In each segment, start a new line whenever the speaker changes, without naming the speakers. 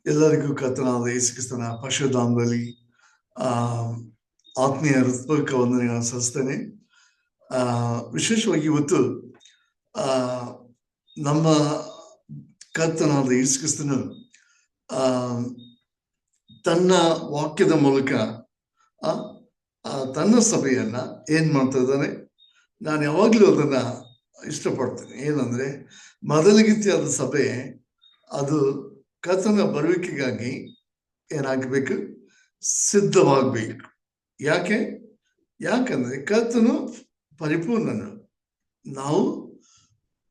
ಎಲ್ಲರಿಗೂ ಕರ್ತನಾದ ಯೇಸು ಕ್ರಿಸ್ತನ ಪರಿಶುದ್ಧಾತ್ಮದಲ್ಲಿ ಆ ಆತ್ಮೀಯ ಹೃತ್ಪೂರ್ವಕ ವಂದನೆಗಳನ್ನು ಸಲ್ಲಿಸ್ತೇನೆ. ವಿಶೇಷವಾಗಿ ಇವತ್ತು ನಮ್ಮ ಕರ್ತನಾದ ಯೇಸು ಕ್ರಿಸ್ತನು ತನ್ನ ವಾಕ್ಯದ ಮೂಲಕ ತನ್ನ ಸಭೆಯನ್ನ ಏನ್ ಮಾಡ್ತಾ ಇದ್ದಾನೆ. ನಾನು ಯಾವಾಗ್ಲೂ ಅದನ್ನ ಇಷ್ಟಪಡ್ತೇನೆ. ಏನಂದ್ರೆ ಮೊದಲಿಗಿತ್ತಿಯಾದ ಸಭೆ ಅದು ಕರ್ತನ ಬರುವಿಕೆಗಾಗಿ ಏನಾಗಬೇಕು, ಸಿದ್ಧವಾಗಬೇಕು. ಯಾಕಂದ್ರೆ ಕರ್ತನು ಪರಿಪೂರ್ಣನು. ನಾವು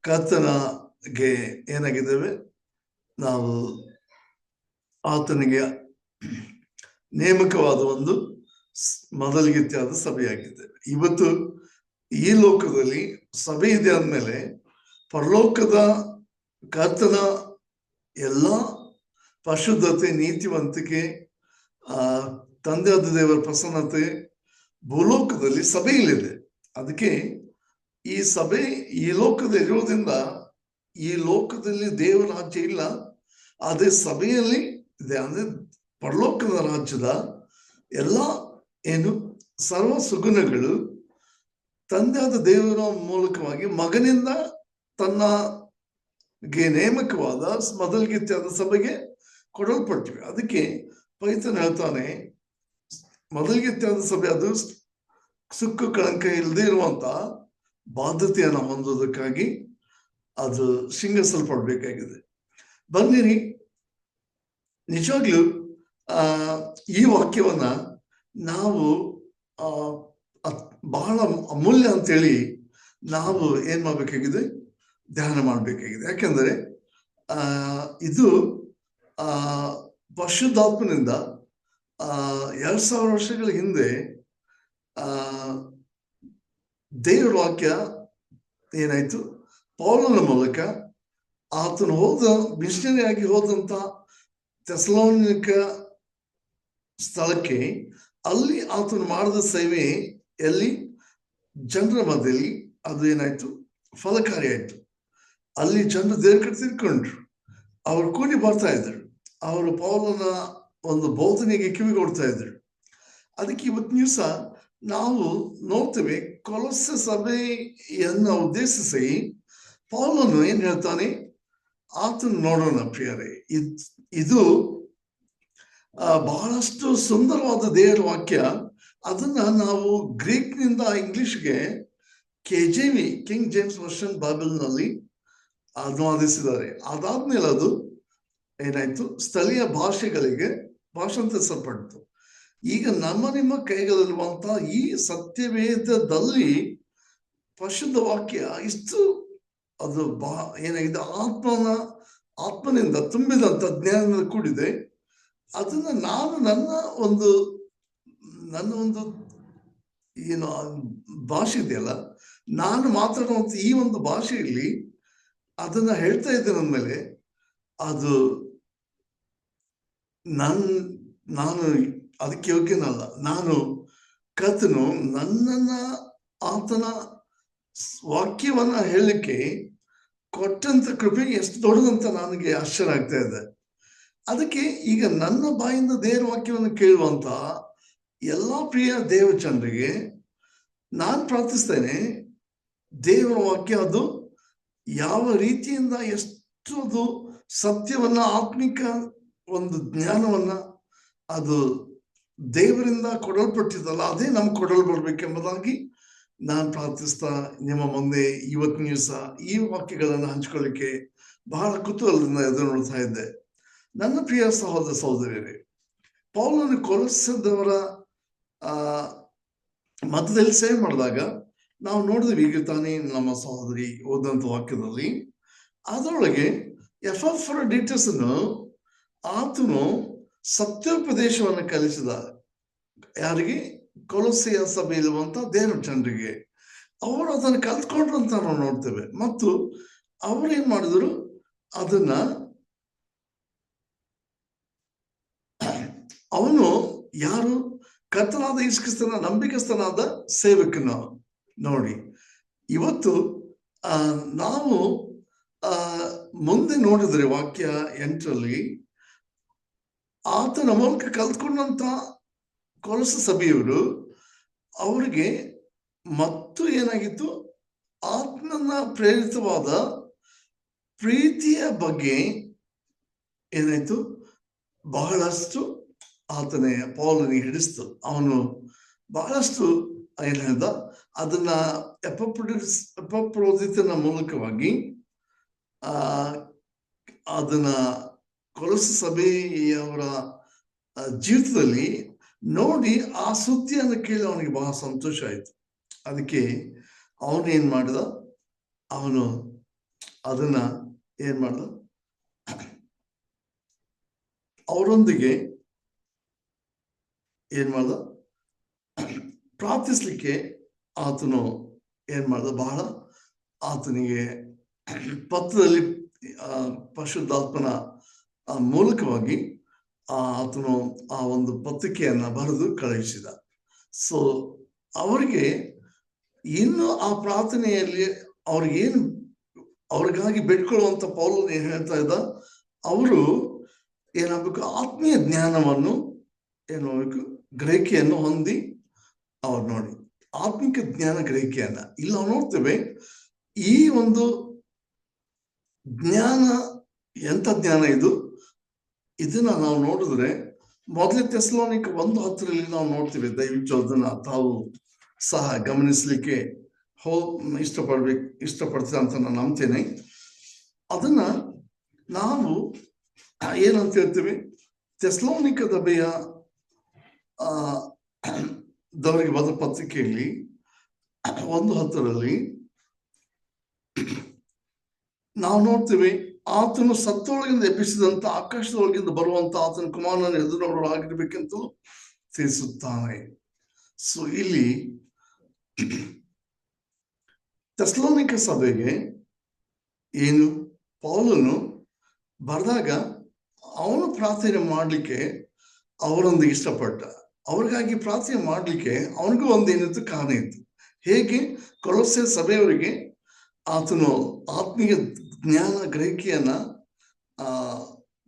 ಕರ್ತನಿಗೆ ಏನಾಗಿದ್ದೇವೆ, ನಾವು ಆತನಿಗೆ ನೇಮಕವಾದ ಒಂದು ಮೊದಲಿಗಿತ್ತಿಯಾದ ಸಭೆಯಾಗಿದ್ದೇವೆ. ಇವತ್ತು ಈ ಲೋಕದಲ್ಲಿ ಸಭೆ ಇದೆ ಅಂದಮೇಲೆ ಪರಲೋಕದ ಕರ್ತನ ಎಲ್ಲ ಪರಿಶುದ್ಧತೆ, ನೀತಿವಂತಿಕೆ, ತಂದೆಯಾದ ದೇವರ ಪ್ರಸನ್ನತೆ ಭೂಲೋಕದಲ್ಲಿ ಸಭೆಯಲ್ಲಿದೆ. ಅದಕ್ಕೆ ಈ ಸಭೆ ಈ ಲೋಕದಲ್ಲಿ ಇರೋದ್ರಿಂದ ಈ ಲೋಕದಲ್ಲಿ ದೇವರ ರಾಜ್ಯ ಇಲ್ಲ, ಅದೇ ಸಭೆಯಲ್ಲಿ ಇದೆ. ಅಂದ್ರೆ ಪರಲೋಕದ ರಾಜ್ಯದ ಎಲ್ಲ ಸರ್ವ ಸುಗುಣಗಳು ತಂದೆಯಾದ ದೇವರ ಮೂಲಕವಾಗಿ ಮಗನಿಂದ ತನ್ನಗೆ ನೇಮಕವಾದ ಮೊದಲಿಗಿತ್ತಿಯಾದ ಸಭೆಗೆ ಕೊಡಲ್ಪಟ್ಟಿವೆ. ಅದಕ್ಕೆ ಪವಿತ್ರನು ಹೇಳ್ತಾನೆ, ಮೊದಲಿಗಿತ್ತಿಯಾದ ಸಭೆ ಅದು ಸುಕ್ಕು ಕಳಂಕ ಇಲ್ಲದೆ ಇರುವಂತ ಬಾಧ್ಯತೆಯನ್ನು ಹೊಂದೋದಕ್ಕಾಗಿ ಅದು ಶೃಂಗರಿಸಲ್ಪಡ್ಬೇಕಾಗಿದೆ. ಬನ್ನಿರಿ, ನಿಜವಾಗ್ಲೂ ಈ ವಾಕ್ಯವನ್ನ ನಾವು ಬಹಳ ಅಮೂಲ್ಯ ಅಂತೇಳಿ ನಾವು ಏನ್ ಮಾಡ್ಬೇಕಾಗಿದೆ, ಧ್ಯಾನ ಮಾಡ್ಬೇಕಾಗಿದೆ. ಯಾಕಂದ್ರೆ ಇದು ಪರಿಶುದ್ಧಾತ್ಮನಿಂದ 2000 ವರ್ಷಗಳ ಹಿಂದೆ ದೇವರ ವಾಕ್ಯ ಏನಾಯ್ತು, ಪೌಲನ ಮೂಲಕ ಆತನು ಮಿಷನರಿ ಆಗಿ ಹೋದಂತ ಥೆಸಲೋನಿಕ ಸ್ಥಳಕ್ಕೆ, ಅಲ್ಲಿ ಆತನು ಮಾಡಿದ ಸೇವೆ ಎಲ್ಲಿ ಜನರ ಮಧ್ಯದಲ್ಲಿ ಅದು ಏನಾಯ್ತು, ಫಲಕಾರಿ ಆಯ್ತು. ಅಲ್ಲಿ ಜನರು ದೇವ್ರ ಕಡೆ ತಿಳ್ಕೊಂಡ್ರು, ಅವ್ರು ಕೂಡಿ ಬರ್ತಾ ಇದ್ರು, ಅವರು ಪೌಲನ ಒಂದು ಬೋಧನೆಗೆ ಕಿವಿಗೊಡ್ತಾ ಇದ್ರು. ಅದಕ್ಕೆ ಇವತ್ತಿನ ದಿವಸ ನಾವು ನೋಡ್ತೇವೆ, ಕೊಲೊಸ್ಸೆ ಸಭೆಯನ್ನ ಉದ್ದೇಶಿಸಿ ಪೌಲನು ಏನ್ ಹೇಳ್ತಾನೆ, ಆತನು ನೋಡೋಣ ಪ್ರಿಯರೇ. ಇದು ಬಹಳಷ್ಟು ಸುಂದರವಾದ ದೇವರ ವಾಕ್ಯ. ಅದನ್ನ ನಾವು ಗ್ರೀಕ್ನಿಂದ ಇಂಗ್ಲಿಷ್ಗೆ KJV, ಕಿಂಗ್ ಜೇಮ್ಸ್ ವರ್ಷನ್ ಬೈಬಲ್ನಲ್ಲಿ ಅನುವಾದಿಸಿದ್ದಾರೆ. ಅದಾದ್ಮೇಲೆ ಅದು ಏನಾಯ್ತು, ಸ್ಥಳೀಯ ಭಾಷೆಗಳಿಗೆ ಭಾಷಾಂತರಿಸಲ್ಪಡ್ತು. ಈಗ ನಿಮ್ಮ ಕೈಗಳಲ್ಲಿರುವಂತ ಈ ಸತ್ಯವೇದದಲ್ಲಿ ಪರಿಶುದ್ಧ ವಾಕ್ಯ ಇಷ್ಟು ಅದು ಏನಾಗಿದೆ, ಆತ್ಮನಿಂದ ತುಂಬಿದಂತ ಜ್ಞಾನ ಕೂಡಿದೆ. ಅದನ್ನ ನಾನು ನನ್ನ ಒಂದು ಭಾಷೆ ಇದೆಯಲ್ಲ, ನಾನು ಮಾತಾಡುವಂತ ಈ ಒಂದು ಭಾಷೆಯಲ್ಲಿ ಅದನ್ನ ಹೇಳ್ತಾ ಇದ್ದೇನೆ ಅಂದಮೇಲೆ ಅದು ನಾನು ಅದಕ್ಕೆ ಯೋಗ್ಯನಲ್ಲ. ನಾನು ಕರ್ತನು ನನ್ನನ್ನ ಆತನ ವಾಕ್ಯವನ್ನ ಹೇಳಲಿಕ್ಕೆ ಕೊಟ್ಟಂತ ಕೃಪೆ ಎಷ್ಟು ದೊಡ್ಡದಂತ ನನಗೆ ಆಶ್ಚರ್ಯ ಆಗ್ತಾ ಇದೆ. ಅದಕ್ಕೆ ಈಗ ನನ್ನ ಬಾಯಿಂದ ದೇವರ ವಾಕ್ಯವನ್ನು ಕೇಳುವಂತ ಎಲ್ಲಾ ಪ್ರಿಯ ದೇವ ಜನರಿಗೆ ನಾನು ಪ್ರಾರ್ಥಿಸ್ತೇನೆ, ದೇವರ ವಾಕ್ಯ ಅದು ಯಾವ ರೀತಿಯಿಂದ ಎಷ್ಟು ಅದು ಸತ್ಯವನ್ನ, ಆತ್ಮಿಕ ಒಂದು ಜ್ಞಾನವನ್ನ ಅದು ದೇವರಿಂದ ಕೊಡಲ್ಪಟ್ಟಿದ್ದಲ್ಲ, ಅದೇ ನಮ್ಗೆ ಕೊಡಲ್ಪಡ್ಬೇಕೆಂಬುದಾಗಿ ನಾನು ಪ್ರಾರ್ಥಿಸ್ತಾ ನಿಮ್ಮ ಮುಂದೆ ಇವತ್ತಿನ ದಿವಸ ಈ ವಾಕ್ಯಗಳನ್ನು ಹಂಚ್ಕೊಳ್ಳಿಕ್ಕೆ ಬಹಳ ಕುತೂಹಲದಿಂದ ಎದುರು ನೋಡ್ತಾ ಇದ್ದೆ. ನನ್ನ ಪ್ರಿಯ ಸಹೋದರ ಸಹೋದರಿಯರೇ, ಪೌಲನು ಕೊಲೊಸ್ಸೆದವರ ಮಧ್ಯದಲ್ಲಿ ಸೇವೆ ಮಾಡಿದಾಗ ನಾವು ನೋಡಿದ್ವಿ, ಈಗ ತಾನೇ ನಮ್ಮ ಸಹೋದರಿ ಓದಂತ ವಾಕ್ಯದಲ್ಲಿ ಅದರೊಳಗೆ ಎಫ್ರಡಿಟಸ್ ಆತನು ಸತ್ಯೋಪದೇಶವನ್ನು ಕಲಿಸಿದ. ಯಾರಿಗೆ? ಕೊಲೊಸ್ಸೆಯ ಸಭೆಯಲ್ಲಿರುವಂತ ದೇವರ ಜನರಿಗೆ. ಅವರು ಅದನ್ನು ಕಲ್ತ್ಕೊಂಡ್ರು ಅಂತ ನಾವು ನೋಡ್ತೇವೆ. ಮತ್ತು ಅವರು ಏನ್ ಮಾಡಿದ್ರು, ಅದನ್ನ ಅವನು ಯಾರು? ಕರ್ತನಾದ ಯೇಸು ಕ್ರಿಸ್ತನ ನಂಬಿಕಸ್ಥನಾದ ಸೇವಕನ. ನೋಡಿ, ಇವತ್ತು ನಾವು ಮುಂದೆ ನೋಡಿದ್ರೆ ವಾಕ್ಯ 8ರಲ್ಲಿ ಆತನ ಮೂಲಕ ಕಲ್ತ್ಕೊಂಡಂತ ಕೊಲಸ ಸಭೆಯವರು ಅವರಿಗೆ ಮತ್ತು ಏನಾಗಿತ್ತು, ಆತ್ಮನ ಪ್ರೇರಿತವಾದ ಪ್ರೀತಿಯ ಬಗ್ಗೆ ಏನಾಯ್ತು, ಬಹಳಷ್ಟು ಆತನೇ ಪೌಲನಿಗೆ ಹಿಡಿಸ್ತು. ಅವನು ಬಹಳಷ್ಟು ಏನ್ ಹೇಳ್ದ, ಅದನ್ನ ಎಪಫ್ರೋದಿತನ ಮೂಲಕವಾಗಿ ಅದನ್ನ ಕೊಲಸ ಸಭೆಯವರ ಜೀವಿತದಲ್ಲಿ ನೋಡಿ ಆ ಸುದ್ದಿಯನ್ನು ಕೇಳಿ ಅವನಿಗೆ ಬಹಳ ಸಂತೋಷ ಆಯ್ತು. ಅದಕ್ಕೆ ಅವನು ಏನ್ ಮಾಡ್ದ, ಅವನು ಅದನ್ನ ಏನ್ ಮಾಡ್ದ, ಅವರೊಂದಿಗೆ ಏನ್ ಮಾಡ್ದ, ಪ್ರಾರ್ಥಿಸ್ಲಿಕ್ಕೆ ಆತನು ಏನ್ ಮಾಡ್ದ, ಬಹಳ ಆತನಿಗೆ ಪತ್ರದಲ್ಲಿ ಪರಿಶುದ್ಧಾತ್ಮನ ಮೂಲಕವಾಗಿ ಆತನು ಆ ಒಂದು ಪತ್ರಿಕೆಯನ್ನ ಬರೆದು ಕಳುಹಿಸಿದ. ಸೊ ಅವರಿಗೆ ಇನ್ನು ಆ ಪ್ರಾರ್ಥನೆಯಲ್ಲಿ ಅವ್ರಿಗೇನು ಅವ್ರಿಗಾಗಿ ಬೇಡ್ಕೊಳ್ಳುವಂತ ಪೌಲನು ಏನ್ ಹೇಳ್ತಾ ಇದ್ದ, ಅವರು ಏನಾಗಬೇಕು, ಆತ್ಮೀಯ ಜ್ಞಾನವನ್ನು ಏನ್ ಮಾಡ್ಬೇಕು, ಗ್ರಹಿಕೆಯನ್ನು ಹೊಂದಿ, ಅವ್ರು ನೋಡಿ ಆತ್ಮಿಕ ಜ್ಞಾನ ಗ್ರಹಿಕೆಯನ್ನ ಇಲ್ಲ ನೋಡ್ತೇವೆ. ಈ ಒಂದು ಜ್ಞಾನ ಎಂತ ಜ್ಞಾನ ಇದು, ಇದನ್ನ ನಾವು ನೋಡಿದ್ರೆ ಮೊದಲೇ ಥೆಸಲೋನಿಕ 1:10 ನಾವು ನೋಡ್ತೀವಿ. ದಯವಿಟ್ಟು ಅದನ್ನ ತಾವು ಸಹ ಗಮನಿಸ್ಲಿಕ್ಕೆ ಇಷ್ಟಪಡ್ತೀರ ಅಂತ ನಾನು ನಂಬ್ತೇನೆ. ಅದನ್ನ ನಾವು ಏನಂತ ಹೇಳ್ತೀವಿ, ಥೆಸಲೋನಿಕ ಸಭೆಯ ದವರಿಗೆ ಬರೆದ ಪತ್ರಿಕೆಯಲ್ಲಿ 1:10 ನಾವು ನೋಡ್ತೀವಿ, ಆತನು ಸತ್ತೊಳಗಿಂದ ಎಬ್ಬಿಸಿದಂತ ಆಕಾಶದೊಳಗಿಂದ ಬರುವಂತ ಆತನ ಕುಮಾರನ ಎದುರುನೋಡರಾಗಿರ್ಬೇಕೆಂತೂ ತಿಳಿಸುತ್ತಾನೆ. ಸೊ ಇಲ್ಲಿ ಥೆಸಲೋನಿಕ ಸಭೆಗೆ ಏನು ಪೌಲನು ಬರೆದಾಗ ಅವನು ಪ್ರಾರ್ಥನೆ ಮಾಡ್ಲಿಕ್ಕೆ ಅವರೊಂದಿಗೆ ಇಷ್ಟಪಟ್ಟ, ಅವ್ರಿಗಾಗಿ ಪ್ರಾರ್ಥನೆ ಮಾಡ್ಲಿಕ್ಕೆ ಅವನಿಗೂ ಒಂದೇನಿತ್ತು, ಕಾರಣ ಇತ್ತು. ಹೇಗೆ ಕೊಲೊಸ್ಸೆ ಸಭೆಯವರಿಗೆ ಆತನು ಆತ್ಮೀಯ ಜ್ಞಾನ ಗ್ರಹಿಕೆಯನ್ನ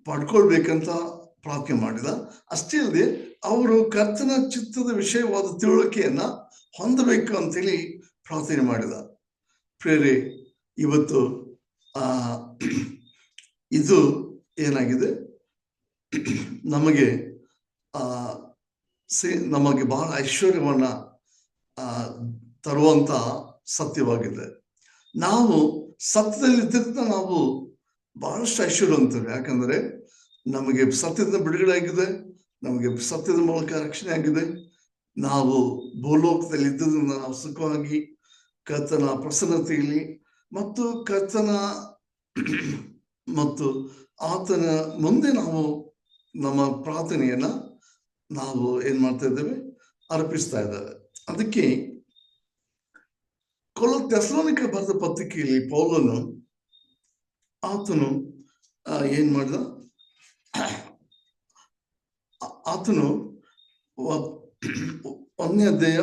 ಪಡ್ಕೊಳ್ಬೇಕಂತ ಪ್ರಾರ್ಥನೆ ಮಾಡಿದ. ಅಷ್ಟೇ ಅಲ್ಲದೆ ಅವರು ಕರ್ತನ ಚಿತ್ತದ ವಿಷಯವಾದ ತಿಳುವಳಿಕೆಯನ್ನ ಹೊಂದಬೇಕು ಅಂತೇಳಿ ಪ್ರಾರ್ಥನೆ ಮಾಡಿದ. ಪ್ರೇರೆ, ಇವತ್ತು ಇದು ಏನಾಗಿದೆ, ನಮಗೆ ನಮಗೆ ಬಹಳ ಐಶ್ವರ್ಯವನ್ನ ತರುವಂತ ಸತ್ಯವಾಗಿದೆ. ನಾವು ಸತ್ಯದಲ್ಲಿದ್ದ ನಾವು ಬಹಳಷ್ಟು ಐಶ್ವರ್ಯವಂತರು. ಯಾಕಂದ್ರೆ ನಮಗೆ ಸತ್ಯದ ಬಿಡುಗಡೆ ಆಗಿದೆ, ನಮಗೆ ಸತ್ಯದ ಮೂಲಕ ರಕ್ಷಣೆ ಆಗಿದೆ. ನಾವು ಭೂಲೋಕದಲ್ಲಿ ಇದ್ದುದರಿಂದ ನಾವು ಸುಖವಾಗಿ ಕರ್ತನ ಪ್ರಸನ್ನತೆಯಲ್ಲಿ ಮತ್ತು ಕರ್ತನ ಮತ್ತು ಆತನ ಮುಂದೆ ನಾವು ನಮ್ಮ ಪ್ರಾರ್ಥನೆಯನ್ನ ನಾವು ಏನ್ ಮಾಡ್ತಾ ಇದ್ದೇವೆ, ಅರ್ಪಿಸ್ತಾ ಇದ್ದೇವೆ. ಅದಕ್ಕೆ ಥೆಸಲೋನಿಕ ಬರೆದ ಪತ್ರಿಕೆಯಲ್ಲಿ ಪೌಲನು ಆತನು ಏನ್ ಮಾಡಿದ, ಆತನು 1ನೇ ಅಧ್ಯಾಯ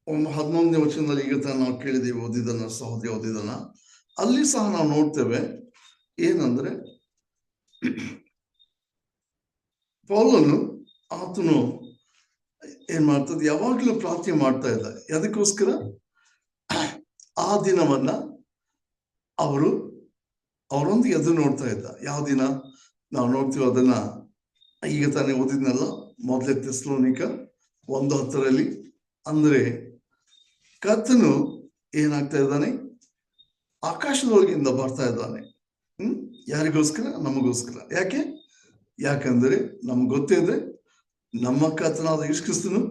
11ನೇ ವಚನದಲ್ಲಿ ಈಗ ನಾವು ಕೇಳಿದೀವಿ, ಓದಿದನ ಸಹೋದರಿ ಓದಿದನ, ಅಲ್ಲಿ ಸಹ ನಾವು ನೋಡ್ತೇವೆ ಏನಂದ್ರೆ ಪೌಲನು ಆತನು ಏನ್ ಮಾಡ್ತದ, ಯಾವಾಗ್ಲೂ ಪ್ರಾರ್ಥನೆ ಮಾಡ್ತಾ ಇದ್ದ. ಅದಕ್ಕೋಸ್ಕರ ಆ ದಿನವನ್ನ ಅವರೊಂದಿಗೆ ಎದುರು ನೋಡ್ತಾ ಇದ್ದ. ಯಾವ ದಿನ ನಾವು ನೋಡ್ತೀವಿ ಅದನ್ನ ಈಗ ತಾನೇ ಓದಿದ್ನಲ್ಲ, ಮೊದಲೇ ಥೆಸಲೋನಿಕ 1:10 ಅಂದ್ರೆ ಕರ್ತನು ಏನಾಗ್ತಾ ಇದ್ದಾನೆ, ಆಕಾಶದೊಳಗಿಂದ ಬರ್ತಾ ಇದ್ದಾನೆ. ಯಾರಿಗೋಸ್ಕರ? ನಮಗೋಸ್ಕರ. ಯಾಕಂದ್ರೆ ನಮ್ಗೆ ಗೊತ್ತಿದೆ ನಮ್ಮ ಕರ್ತನಾದ ಯೇಸು ಕ್ರಿಸ್ತನು.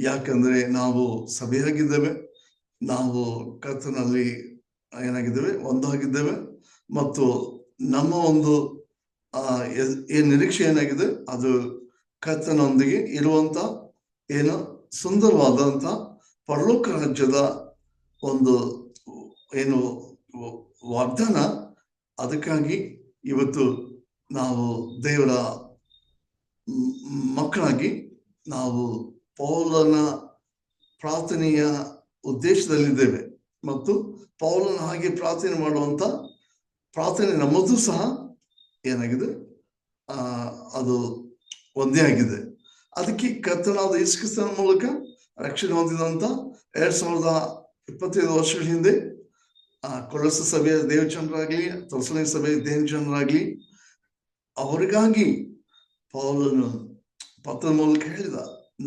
ಯಾಕಂದ್ರೆ ನಾವು ಸಭೆಯಾಗಿದ್ದೇವೆ, ನಾವು ಕರ್ತನಲ್ಲಿ ಏನಾಗಿದ್ದೇವೆ, ಒಂದಾಗಿದ್ದೇವೆ. ಮತ್ತು ನಮ್ಮ ಒಂದು ಏನ್ ನಿರೀಕ್ಷೆ ಏನಾಗಿದೆ, ಅದು ಕರ್ತನೊಂದಿಗೆ ಇರುವಂತ ಏನು ಸುಂದರವಾದಂತ ಪರಲೋಕ ರಾಜ್ಯದ ಒಂದು ಏನು ವಾಗ್ದಾನ. ಅದಕ್ಕಾಗಿ ಇವತ್ತು ನಾವು ದೇವರ ಮಕ್ಕಳಾಗಿ ನಾವು ಪೌಲನ ಪ್ರಾರ್ಥನೆಯ ಉದ್ದೇಶದಲ್ಲಿದ್ದೇವೆ. ಮತ್ತು ಪೌಲನ ಹಾಗೆ ಪ್ರಾರ್ಥನೆ ಮಾಡುವಂತ ಪ್ರಾರ್ಥನೆ ನಮ್ಮದು ಸಹ ಏನಾಗಿದೆ ಅದು ಒಂದೇ ಆಗಿದೆ. ಅದಕ್ಕೆ ಕರ್ತನಾದ ಯೇಸು ಕ್ರಿಸ್ತನ ಮೂಲಕ ರಕ್ಷಣೆ ಹೊಂದಿದಂತ 2025 ವರ್ಷಗಳ ಹಿಂದೆ ಕೊಲೊಸ್ಸೆ ಸಭೆಯ ದೇವಜನರಾಗ್ಲಿ, ಥೆಸಲೋನಿಕ ಸಭೆಯ ದೇವಜನರಾಗ್ಲಿ ಅವರಿಗಾಗಿ ಪೌಲನು ಪತ್ರದ ಮೂಲಕ ಹೇಳಿದ,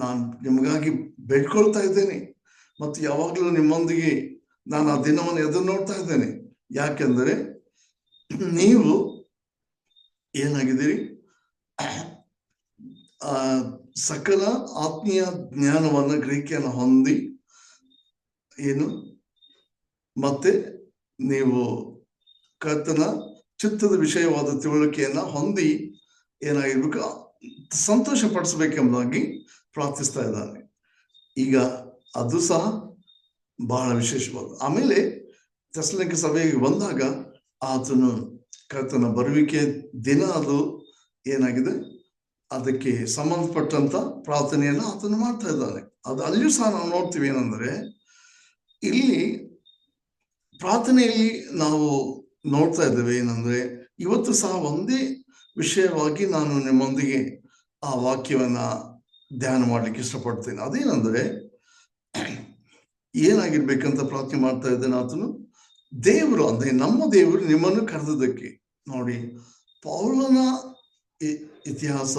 ನಾನು ನಿಮಗಾಗಿ ಬೇಡ್ಕೊಳ್ತಾ ಇದ್ದೇನೆ ಮತ್ತು ಯಾವಾಗಲೂ ನಿಮ್ಮೊಂದಿಗೆ ನಾನು ಆ ದಿನವನ್ನು ಎದುರು ನೋಡ್ತಾ ಇದ್ದೇನೆ. ಯಾಕೆಂದರೆ ನೀವು ಏನಾಗಿದ್ದೀರಿ, ಸಕಲ ಆತ್ಮೀಯ ಜ್ಞಾನವನ್ನ ಗ್ರಹಿಕೆಯನ್ನು ಹೊಂದಿ ಏನು ಮತ್ತೆ ನೀವು ಕರ್ತನ ಚಿತ್ತದ ವಿಷಯವಾದ ತಿಳುವಳಿಕೆಯನ್ನ ಹೊಂದಿ ಏನಾಗಿರ್ಬೇಕು, ಸಂತೋಷ ಪಡಿಸಬೇಕೆಂಬುದಾಗಿ ಪ್ರಾರ್ಥಿಸ್ತಾ ಇದ್ದಾನೆ. ಈಗ ಅದು ಸಹ ಬಹಳ ವಿಶೇಷವಾದ. ಆಮೇಲೆ ಥೆಸಲೋನಿಕ ಸಭೆಗೆ ಬಂದಾಗ ಆತನು ಕರ್ತನ ಬರುವಿಕೆ ದಿನ ಅದು ಏನಾಗಿದೆ, ಅದಕ್ಕೆ ಸಂಬಂಧಪಟ್ಟಂತ ಪ್ರಾರ್ಥನೆಯನ್ನ ಆತನು ಮಾಡ್ತಾ ಇದ್ದಾನೆ. ಅದು ಅಲ್ಲಿಯೂ ಸಹ ನಾವು ನೋಡ್ತೀವಿ. ಏನಂದ್ರೆ ಇಲ್ಲಿ ಪ್ರಾರ್ಥನೆಯಲ್ಲಿ ನಾವು ನೋಡ್ತಾ ಇದ್ದೇವೆ ಏನಂದ್ರೆ, ಇವತ್ತು ಸಹ ಒಂದೇ ವಿಷಯವಾಗಿ ನಾನು ನಿಮ್ಮೊಂದಿಗೆ ಆ ವಾಕ್ಯವನ್ನ ಧ್ಯಾನ ಮಾಡ್ಲಿಕ್ಕೆ ಇಷ್ಟಪಡ್ತೇನೆ. ಅದೇನಂದ್ರೆ, ಏನಾಗಿರ್ಬೇಕಂತ ಪ್ರಾರ್ಥನೆ ಮಾಡ್ತಾ ಇದ್ದೇನೆ. ಆತನು ದೇವರು ಅಂದ್ರೆ ನಮ್ಮ ದೇವರು ನಿಮ್ಮನ್ನು ಕರೆದದಕ್ಕೆ. ನೋಡಿ, ಪೌಲನ ಇತಿಹಾಸ,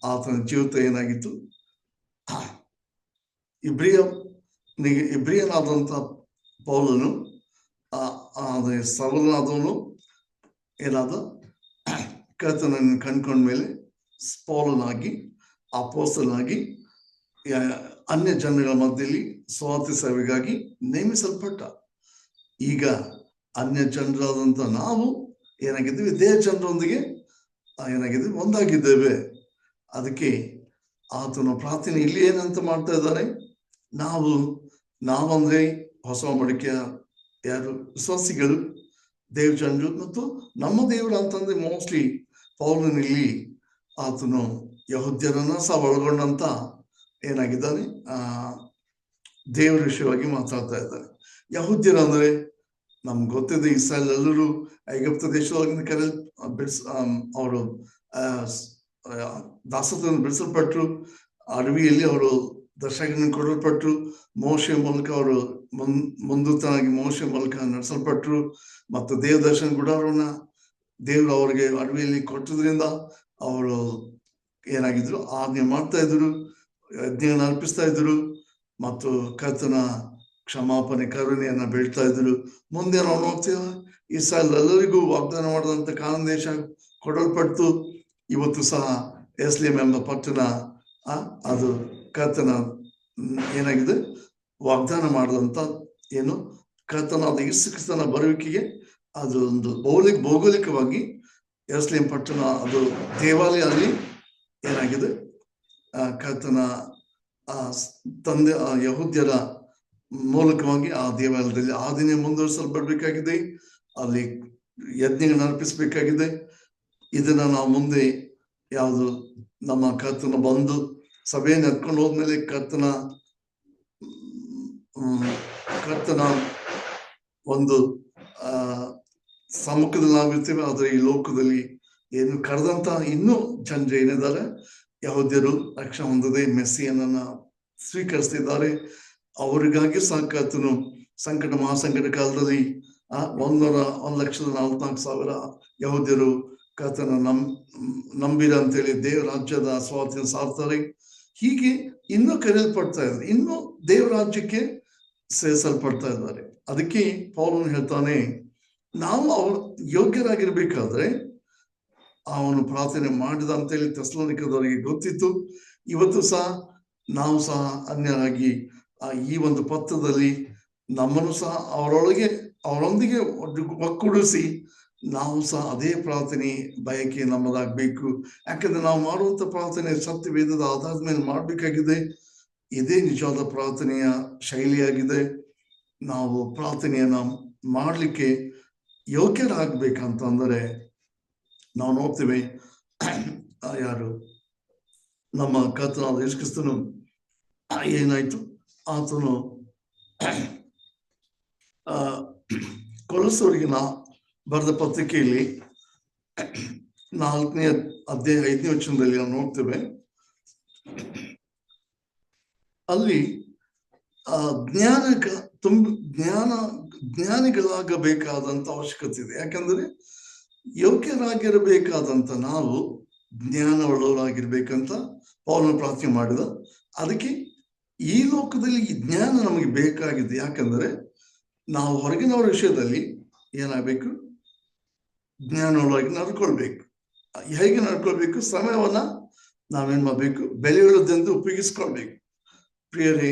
ಆತನ ಜೀವಿತ ಏನಾಗಿತ್ತು, ಇಬ್ರಿಯನಾದಂತ ಪೌಲನು ಸೌಲನಾದವನು ಏನಾದ ಕರ್ತನನ್ನು ಕಂಡ್ಕೊಂಡ್ಮೇಲೆ ಪೌಲನಾಗಿ ಅಪೊಸ್ತಲನಾಗಿ ಅನ್ಯ ಜನಗಳ ಮಧ್ಯದಲ್ಲಿ ಸುವಾರ್ತೆ ಸೇವೆಗಾಗಿ ನೇಮಿಸಲ್ಪಟ್ಟ. ಈಗ ಅನ್ಯ ಜನರಾದಂತ ನಾವು ಏನಾಗಿದ್ದೀವಿ, ದೇಹ ಜನರೊಂದಿಗೆ ಏನಾಗಿದ್ದೀವಿ, ಒಂದಾಗಿದ್ದೇವೆ. ಅದಕ್ಕೆ ಆತನ ಪ್ರಾರ್ಥನೆ ಇಲ್ಲಿ ಏನಂತ ಮಾಡ್ತಾ ಇದ್ದಾರೆ, ನಾವಂದ್ರೆ ಹೊಸ ಒಡಂಬಡಿಕೆಯ ಯಾರು ವಿಶ್ವಾಸಿಗಳು, ದೇವಜನರು ಮತ್ತು ನಮ್ಮ ದೇವರು ಅಂತಂದ್ರೆ ಮೋಸ್ಟ್ಲಿ ಪೌಲನಲ್ಲಿ ಆತನು ಯಹೂದ್ಯರನ್ನ ಸಹ ಒಳಗೊಂಡಂತ ಏನಾಗಿದ್ದಾನೆ, ದೇವರ ವಿಷಯವಾಗಿ ಮಾತಾಡ್ತಾ ಇದ್ದಾನೆ. ಯಹೂದ್ಯರು ಅಂದ್ರೆ ನಮ್ಗೆ ಗೊತ್ತಿದೆ, ಇಸ್ರಾಯೇಲ್ ಎಲ್ಲರೂ ಐಗುಪ್ತ ದೇಶದೊಳಗಿನ ಅವರು ದಾಸತ್ವವನ್ನು ಬಿಡಿಸಲ್ಪಟ್ರು. ಅಡವಿಯಲ್ಲಿ ಅವರು ದರ್ಶನ ಕೊಡಲ್ಪಟ್ರು. ಮೋಶೆ ಮೂಲಕ ಅವರು ಮುಂದೂತನಾಗಿ ಮೋಶೆ ಮೂಲಕ ನಡೆಸಲ್ಪಟ್ರು. ಮತ್ತು ದೇವದರ್ಶನ ಗುಡಾರವನ್ನ ದೇವರು ಅವರಿಗೆ ಅಡವಿಯಲ್ಲಿ ಕೊಟ್ಟದ್ರಿಂದ ಅವರು ಏನಾಗಿದ್ರು, ಆಜ್ಞೆ ಮಾಡ್ತಾ ಇದ್ರು, ಯಜ್ಞವನ್ನು ಅರ್ಪಿಸ್ತಾ ಇದ್ರು ಮತ್ತು ಕರ್ತನ ಕ್ಷಮಾಪಣೆ ಕರುಣೆಯನ್ನ ಬೀಳ್ತಾ ಇದ್ರು. ಮುಂದೆ ನಾವು ನೋಡ್ತೇವೆ, ಇಸ್ರಾಯೇಲ್ ಎಲ್ಲರಿಗೂ ವಾಗ್ದಾನ ಮಾಡಿದಂತ ಕಾನಾನ್ ದೇಶ ಕೊಡಲ್ಪಟ್ಟು ಇವತ್ತು ಸಹ ಯೆರೂಸಲೇಮ್ ಎಂಬ ಪಟ್ಟಣ ಅದು ಕರ್ತನ ಏನಾಗಿದೆ, ವಾಗ್ದಾನ ಮಾಡಿದಂತ ಏನು ಕರ್ತನಾದ ಯೇಸು ಕ್ರಿಸ್ತನ ಬರುವಿಕೆಗೆ ಅದು ಒಂದು ಭೌಗೋಳಿಕವಾಗಿ ಯೆರೂಸಲೇಮ್ ಪಟ್ಟಣ ಅದು ದೇವಾಲಯ ಅಲ್ಲಿ ಏನಾಗಿದೆ, ಕರ್ತನ ತಂದೆ ಯಹೂದ್ಯರ ಮೂಲಕವಾಗಿ ಆ ದೇವಾಲಯದಲ್ಲಿ ಆ ದಿನ ಮುಂದುವರಿಸಲ್ಪಡ್ಬೇಕಾಗಿದೆ. ಅಲ್ಲಿ ಯಜ್ಞಗಳನ್ನು ಅರ್ಪಿಸಬೇಕಾಗಿದೆ. ಇದನ್ನ ನಾವು ಮುಂದೆ ಯಾವುದು ನಮ್ಮ ಕರ್ತನ ಬಂದು ಸಭೆಯನ್ನು ಎತ್ಕೊಂಡು ಹೋದ್ಮೇಲೆ ಕರ್ತನ ಒಂದು ಸಮ್ಮುಖದಲ್ಲಿ ನಾವಿರ್ತೇವೆ. ಆದ್ರೆ ಈ ಲೋಕದಲ್ಲಿ ಏನು ಕರೆದಂತ ಇನ್ನೂ ಜನರು ಏನಿದ್ದಾರೆ, ಯಹೂದ್ಯರು ರಕ್ಷಣೆ ಹೊಂದದೆ ಮೆಸ್ಸಿಯನ್ನ ಸ್ವೀಕರಿಸ್ತಿದ್ದಾರೆ. ಅವರಿಗಾಗಿ ಸಹ ಕರ್ತನು ಸಂಕಟ ಮಹಾಸಂಕಟ ಕಾಲದಲ್ಲಿ 1,44,000 ಯಹೂದ್ಯರು ಕರ್ತನ ನಂಬಿರ ಅಂತೇಳಿ ದೇವ ರಾಜ್ಯದ ಸ್ವಾತಂತ್ರ್ಯ ಸಾರ್ತಾರೆ. ಹೀಗೆ ಇನ್ನೂ ಕರೆಯಲ್ಪಡ್ತಾ ಇದ್ದಾರೆ, ಇನ್ನೂ ದೇವ ರಾಜ್ಯಕ್ಕೆ ಸೇರಿಸಲ್ಪಡ್ತಾ ಇದ್ದಾರೆ. ಅದಕ್ಕೆ ಪೌಲನು ಹೇಳ್ತಾನೆ, ನಾವು ಅವ್ರು ಯೋಗ್ಯರಾಗಿರ್ಬೇಕಾದ್ರೆ ಅವನು ಪ್ರಾರ್ಥನೆ ಮಾಡಿದ ಅಂತೇಳಿ ಥೆಸಲೋನಿಕದವರಿಗೆ ಗೊತ್ತಿತ್ತು. ಇವತ್ತು ಸಹ ನಾವು ಸಹ ಅನ್ಯರಾಗಿ ಈ ಒಂದು ಪತ್ರದಲ್ಲಿ ನಮ್ಮನ್ನು ಸಹ ಅವರೊಂದಿಗೆ ಒಕ್ಕೂಡಿಸಿ ನಾವು ಸಹ ಅದೇ ಪ್ರಾರ್ಥನೆ ಬಯಕೆ ನಮ್ಮದಾಗಬೇಕು. ಯಾಕಂದ್ರೆ ನಾವು ಮಾಡುವಂತ ಪ್ರಾರ್ಥನೆ ಸತ್ಯವೇದದ ಆಧಾರದ ಮೇಲೆ ಮಾಡ್ಬೇಕಾಗಿದೆ. ಇದೇ ನಿಜವಾದ ಪ್ರಾರ್ಥನೆಯ ಶೈಲಿಯಾಗಿದೆ. ನಾವು ಪ್ರಾರ್ಥನೆಯನ್ನ ಮಾಡ್ಲಿಕ್ಕೆ ಯೋಗ್ಯರಾಗಬೇಕಂತಂದರೆ ನಾವು ನೋಡ್ತೇವೆ, ಯಾರು ನಮ್ಮ ಕರ್ತನಾದ ಯೇಸು ಕ್ರಿಸ್ತನು ಏನಾಯ್ತು, ಆತನು ಕೊಲೊಸ್ಸೆಯವರಿಗೆ ಬರೆದ ಪತ್ರಿಕೆಯಲ್ಲಿ 4ನೇ ಅಧ್ಯಾಯ 5ನೇ ವಚನದಲ್ಲಿ ನಾವು ನೋಡ್ತೇವೆ. ಅಲ್ಲಿ ಜ್ಞಾನಿಗಳಾಗಬೇಕಾದಂತ ಅವಶ್ಯಕತೆ ಇದೆ. ಯಾಕಂದ್ರೆ ಯೋಗ್ಯರಾಗಿರಬೇಕಾದಂತ ನಾವು ಜ್ಞಾನವುಳ್ಳವರಾಗಿರ್ಬೇಕಂತ ಪೌಲನು ಪ್ರಾರ್ಥನೆ ಮಾಡಿದ. ಅದಕ್ಕೆ ಈ ಲೋಕದಲ್ಲಿ ಈ ಜ್ಞಾನ ನಮಗೆ ಬೇಕಾಗಿದೆ. ಯಾಕಂದ್ರೆ ನಾವು ಹೊರಗಿನವರ ವಿಷಯದಲ್ಲಿ ಏನಾಗಬೇಕು? ಜ್ಞಾನವಾಗಿ ನಡ್ಕೊಳ್ಬೇಕು. ಹೇಗೆ ನಡ್ಕೊಳ್ಬೇಕು? ಸಮಯವನ್ನ ನಾವೇನ್ ಮಾಡ್ಬೇಕು? ಬೆಲೆಯುಳ್ಳದೆಂದು ಉಪಯೋಗಿಸ್ಕೊಳ್ಬೇಕು. ಪ್ರಿಯರೇ,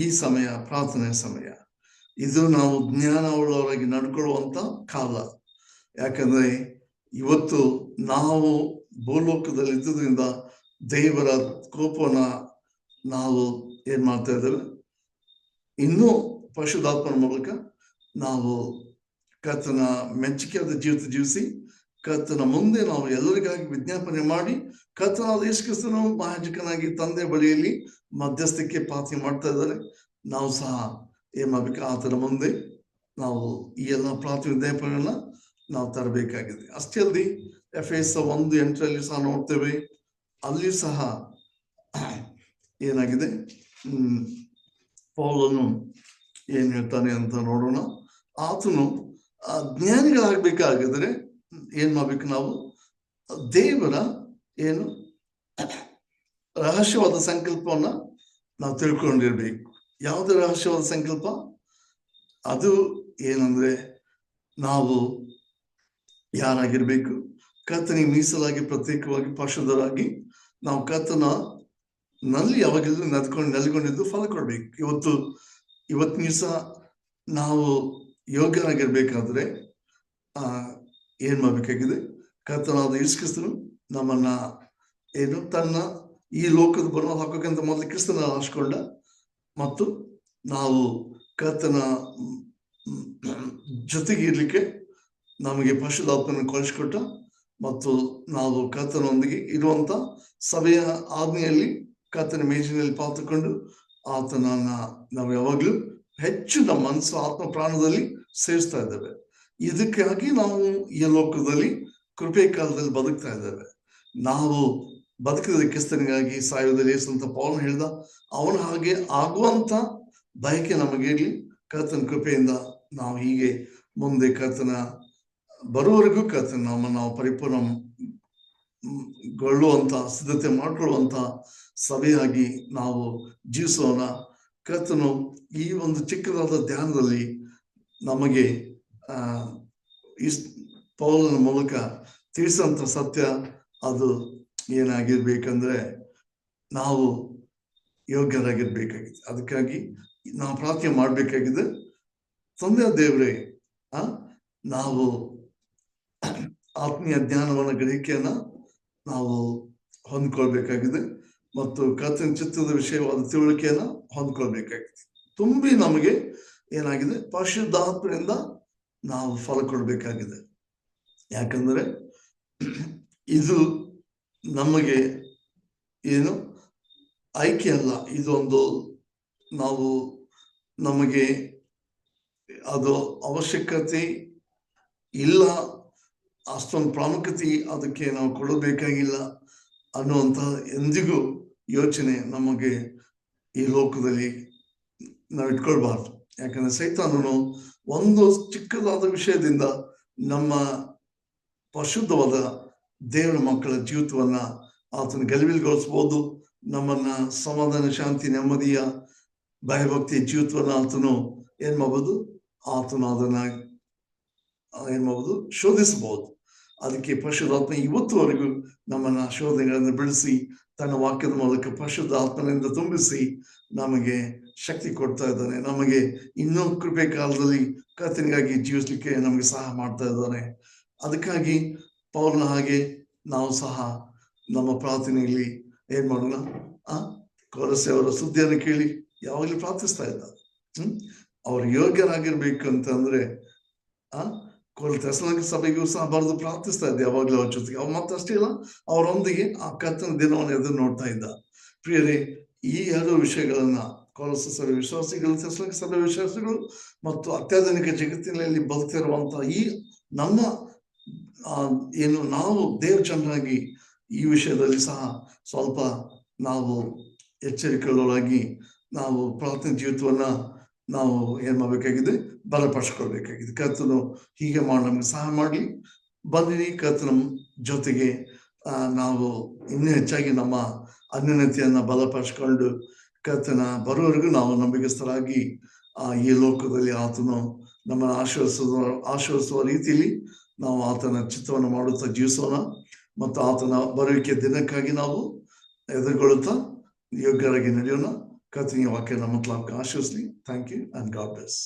ಈ ಸಮಯ ಪ್ರಾರ್ಥನೆ ಸಮಯ. ಇದು ನಾವು ಜ್ಞಾನವುಳ್ಳವರಾಗಿ ನಡ್ಕೊಳ್ಳುವಂತ ಕಾಲ. ಯಾಕಂದ್ರೆ ಇವತ್ತು ನಾವು ಭೂಲೋಕದಲ್ಲಿ ಇದ್ದುದರಿಂದ ದೇವರ ಕೋಪವನ್ನ ನಾವು ಏನ್ ಮಾಡ್ತಾ ಇದ್ದೇವೆ? ಇನ್ನೂ ಪರಿಶುದ್ಧಾತ್ಮನ ಮೂಲಕ ನಾವು ಕರ್ತನ ಮೆಚ್ಚುಗೆಯಾದ ಜೀವಿತ ಜೀವಿಸಿ ಕರ್ತನ ಮುಂದೆ ನಾವು ಎಲ್ಲರಿಗಾಗಿ ವಿಜ್ಞಾಪನೆ ಮಾಡಿ ಕರ್ತನಾದ ಯೇಸು ಕ್ರಿಸ್ತನು ಮಹಾಯಾಜಕನಾಗಿ ತಂದೆ ಬಳಿಯಲ್ಲಿ ಮಧ್ಯಸ್ಥಕ್ಕೆ ಪ್ರಾರ್ಥನೆ ಮಾಡ್ತಾ ಇದ್ದಾರೆ. ನಾವು ಸಹ ಏನ್ ಮಾಡ್ಬೇಕು? ಆತನ ಮುಂದೆ ನಾವು ಈ ಎಲ್ಲ ಪ್ರಾರ್ಥನೆ ವಿಜ್ಞಾಪನೆಗಳನ್ನ ನಾವು ತರಬೇಕಾಗಿದೆ. ಅಷ್ಟೇ ಅಲ್ಲದೆ ಎಫೆಸ 1:8 ಸಹ ನೋಡ್ತೇವೆ. ಅಲ್ಲಿ ಸಹ ಏನಾಗಿದೆ? ಪೌಲನು ಏನ್ ಹೇಳ್ತಾನೆ ಅಂತ ನೋಡೋಣ. ಆತನು ಜ್ಞಾನಿಗಳಾಗಬೇಕಾಗಿದ್ರೆ ಏನ್ ಮಾಡ್ಬೇಕು? ನಾವು ದೇವರ ಏನು ರಹಸ್ಯವಾದ ಸಂಕಲ್ಪವನ್ನ ನಾವು ತಿಳ್ಕೊಂಡಿರ್ಬೇಕು. ಯಾವ್ದು ರಹಸ್ಯವಾದ ಸಂಕಲ್ಪ? ಅದು ಏನಂದ್ರೆ ನಾವು ಯಾರಾಗಿರ್ಬೇಕು? ಕರ್ತನಿಗೆ ಮೀಸಲಾಗಿ ಪ್ರತ್ಯೇಕವಾಗಿ ಪರಿಶುದ್ಧರಾಗಿ ನಾವು ಕರ್ತನ ನಲ್ಲಿ ಯಾವಾಗಲೂ ನೆಲೆಗೊಂಡಿದ್ದು ಫಲ ಕೊಡ್ಬೇಕು. ಇವತ್ತಿನ ದಿವಸ ನಾವು ಯೋಗ್ಯರಾಗಿರ್ಬೇಕಾದ್ರೆ ಏನ್ ಮಾಡ್ಬೇಕಾಗಿದೆ? ಕರ್ತನಾದ ಯೇಸು ಕ್ರಿಸ್ತನು ನಮ್ಮನ್ನ ಏನು ತನ್ನ ಈ ಲೋಕದ ಬರುವ ಹಾಕೋಕ್ಕಿಂತ ಮೊದಲು ಕ್ರಿಸ್ತನ ಆರಿಸಿಕೊಂಡ ಮತ್ತು ನಾವು ಕರ್ತನ ಜೊತೆಗೆ ಇರ್ಲಿಕ್ಕೆ ನಮಗೆ ಪರಿಶುದ್ಧಾತ್ಮನ ಕಳಿಸಿಕೊಟ್ಟ ಮತ್ತು ನಾವು ಕರ್ತನೊಂದಿಗೆ ಇರುವಂತ ಸಭೆಯ ಆಜ್ಞೆಯಲ್ಲಿ ಕರ್ತನ ಮೇಜಿನಲ್ಲಿ ಪಾಲ್ತುಕೊಂಡು ಆತನನ್ನ ನಾವು ಯಾವಾಗ್ಲೂ ಹೆಚ್ಚು ನಮ್ಮ ಮನಸ್ಸು ಆತ್ಮ ಪ್ರಾಣದಲ್ಲಿ ಸೇರಿಸ್ತಾ ಇದ್ದೇವೆ. ಇದಕ್ಕಾಗಿ ನಾವು ಈ ಲೋಕದಲ್ಲಿ ಕೃಪೆ ಕಾಲದಲ್ಲಿ ಬದುಕ್ತಾ ಇದ್ದೇವೆ. ನಾವು ಬದುಕಿದ ಕ್ರಿಸ್ತನಿಗಾಗಿ ಸಾಯುವುದಲ್ಲಿ ಯೇಸು ಪೌಲನು ಹೇಳ್ದ. ಅವನ ಹಾಗೆ ಆಗುವಂತ ಬಯಕೆ ನಮಗೆ ಇರಲಿ. ಕರ್ತನ ಕೃಪೆಯಿಂದ ನಾವು ಹೀಗೆ ಮುಂದೆ ಕರ್ತನ ಬರುವವರೆಗೂ ಕರ್ತನ ನಮ್ಮನ್ನು ನಾವು ಪರಿಪೂರ್ಣಗೊಳ್ಳುವಂತ ಸಿದ್ಧತೆ ಮಾಡಿಕೊಳ್ಳುವಂತ ಸಭೆಯಾಗಿ ನಾವು ಜೀವಿಸೋಣ. ಕರ್ತನು ಈ ಒಂದು ಚಿಕ್ಕದಾದ ಧ್ಯಾನದಲ್ಲಿ ನಮಗೆ ಪೌಲನ ಮೂಲಕ ತಿಳಿಸಂತ ಸತ್ಯ ಅದು ಏನಾಗಿರ್ಬೇಕಂದ್ರೆ ನಾವು ಯೋಗ್ಯರಾಗಿರ್ಬೇಕಾಗಿದೆ. ಅದಕ್ಕಾಗಿ ನಾವು ಪ್ರಾರ್ಥನೆ ಮಾಡ್ಬೇಕಾಗಿದೆ. ತಂದೆಯ ದೇವರೇ, ನಾವು ಆತ್ಮೀಯ ಜ್ಞಾನವನ್ನ ಗ್ರಹಿಕೆಯನ್ನ ನಾವು ಹೊಂದ್ಕೊಳ್ಬೇಕಾಗಿದೆ ಮತ್ತು ಕರ್ತನ ಚಿತ್ತದ ವಿಷಯವಾದ ತಿಳುವಳಿಕೆಯನ್ನ ಹೊಂದ್ಕೊಳ್ಬೇಕಾಗಿದೆ. ತುಂಬಿ ನಮಗೆ ಏನಾಗಿದೆ? ಪರಿಶುದ್ಧಾತ್ಮದಿಂದ ನಾವು ಫಲ ಕೊಡ್ಬೇಕಾಗಿದೆ. ಯಾಕಂದ್ರೆ ಇದು ನಮಗೆ ಏನು ಆಯ್ಕೆ ಅಲ್ಲ. ಇದೊಂದು ನಾವು ನಮಗೆ ಅದು ಅವಶ್ಯಕತೆ ಇಲ್ಲ, ಅಷ್ಟೊಂದು ಪ್ರಾಮುಖ್ಯತೆ ಅದಕ್ಕೆ ನಾವು ಕೊಡಬೇಕಾಗಿಲ್ಲ ಅನ್ನುವಂತ ಎಂದಿಗೂ ಯೋಚನೆ ನಮಗೆ ಈ ಲೋಕದಲ್ಲಿ ನಾವು ಇಟ್ಕೊಳ್ಬಾರ್ದು. ಯಾಕಂದ್ರೆ ಸೈತಾನನು ಒಂದು ಚಿಕ್ಕದಾದ ವಿಷಯದಿಂದ ನಮ್ಮ ಪರಿಶುದ್ಧವಾದ ದೇವರ ಮಕ್ಕಳ ಜೀವಿತವನ್ನ ಆತನ ಗಲಿಬಿಲಿಗೊಳಿಸ್ಬೋದು. ನಮ್ಮನ್ನ ಸಮಾಧಾನ, ಶಾಂತಿ, ನೆಮ್ಮದಿಯ, ಭಯಭಕ್ತಿ ಜೀವಿತವನ್ನ ಆತನು ಏನ್ ಮಾಡ್ಬೋದು? ಆತನು ಅದನ್ನ ಏನ್ ಮಾಡ್ಬೋದು? ಶೋಧಿಸಬಹುದು. ಅದಕ್ಕೆ ಪರಿಶುದ್ಧಾತ್ಮ ಇವತ್ತುವರೆಗೂ ನಮ್ಮನ್ನ ಶೋಧನೆಗಳನ್ನು ಬಿಡಿಸಿ ತನ್ನ ವಾಕ್ಯದ ಮೂಲಕ ಪರಿಶುದ್ಧ ಆತ್ಮನಿಂದ ತುಂಬಿಸಿ ನಮಗೆ ಶಕ್ತಿ ಕೊಡ್ತಾ ಇದ್ದಾನೆ. ನಮಗೆ ಇನ್ನೂ ಕೃಪೆ ಕಾಲದಲ್ಲಿ ಕರ್ತನಿಗಾಗಿ ಜೀವಿಸ್ಲಿಕ್ಕೆ ನಮಗೆ ಸಹಾಯ ಮಾಡ್ತಾ ಇದ್ದಾನೆ. ಅದಕ್ಕಾಗಿ ಪೌಲನ ಹಾಗೆ ನಾವು ಸಹ ನಮ್ಮ ಪ್ರಾರ್ಥನೆಯಲ್ಲಿ ಏನ್ ಮಾಡೋಣ? ಕೊಲೊಸ್ಸೆ ಅವರ ಸುದ್ದಿಯನ್ನು ಕೇಳಿ ಯಾವಾಗಲೂ ಪ್ರಾರ್ಥಿಸ್ತಾ ಇದ್ದ. ಅವ್ರು ಯೋಗ್ಯರಾಗಿರ್ಬೇಕು ಅಂತಂದ್ರೆ ತೆಸಲೋನಿಕ ಸಭೆಗೂ ಸಹ ಬರೆದು ಪ್ರಾರ್ಥಿಸ್ತಾ ಇದ್ದೆ ಯಾವಾಗ್ಲೂ ಅವ್ರ ಜೊತೆಗೆ. ಅವ್ರು ಮತ್ತಷ್ಟೇ ಇಲ್ಲ, ಅವರೊಂದಿಗೆ ಆ ಕರ್ತನ ದಿನವನ್ನು ಎದುರು ನೋಡ್ತಾ ಇದ್ದ. ಪ್ರಿಯರೇ, ಈ ಎರಡು ವಿಷಯಗಳನ್ನ ಕೊಲೊಸ್ಸೆ ಸಭೆ ವಿಶ್ವಾಸಿಗಳು, ತೆಸಲೋನಿಕ ಸಭೆ ವಿಶ್ವಾಸಿಗಳು ಮತ್ತು ಅತ್ಯಾಧುನಿಕ ಜಗತ್ತಿನಲ್ಲಿ ಬದುಕ್ತಿರುವಂತಹ ಈ ನಮ್ಮ ಏನು ನಾವು ದೇವ್ರ ಜನರಾಗಿ ಈ ವಿಷಯದಲ್ಲಿ ಸಹ ಸ್ವಲ್ಪ ನಾವು ಎಚ್ಚರಿಕೆಗಳಾಗಿ ನಾವು ಪ್ರಾರ್ಥನೆ ಜೀವಿತವನ್ನ ನಾವು ಏನ್ ಮಾಡ್ಬೇಕಾಗಿದೆ, ಬಲಪಡಿಸ್ಕೊಳ್ಬೇಕಾಗಿದೆ. ಕರ್ತನು ಹೀಗೆ ಮಾಡಿ ನಮ್ಗೆ ಸಹಾಯ ಮಾಡಿ. ಬಂದಿನಿ ಕರ್ತನ ಜೊತೆಗೆ ನಾವು ಇನ್ನೂ ಹೆಚ್ಚಾಗಿ ನಮ್ಮ ಅನ್ಯೋನ್ಯತೆಯನ್ನ ಬಲಪಡಿಸ್ಕೊಂಡು ಕರ್ತನ ಬರೋವರೆಗೂ ನಾವು ನಂಬಿಕಸ್ಥರಾಗಿ ಈ ಲೋಕದಲ್ಲಿ ಆತನು ನಮ್ಮನ್ನು ಆಶೀರ್ವದಿಸುವ ರೀತಿಯಲ್ಲಿ ನಾವು ಆತನ ಚಿತ್ತವನ್ನು ಮಾಡುತ್ತಾ ಜೀವಿಸೋಣ ಮತ್ತು ಆತನ ಬರುವಿಕೆ ದಿನಕ್ಕಾಗಿ ನಾವು ಎದುರುಗೊಳ್ಳುತ್ತಾ ಯೋಗ್ಯರಾಗಿ ನಡೆಯೋಣ. ಕರ್ತನಿಯ ವಾಕ್ಯ ನಮ್ಮ ಆಶೀರ್ವದಿಸಲಿ. Thank you and God bless.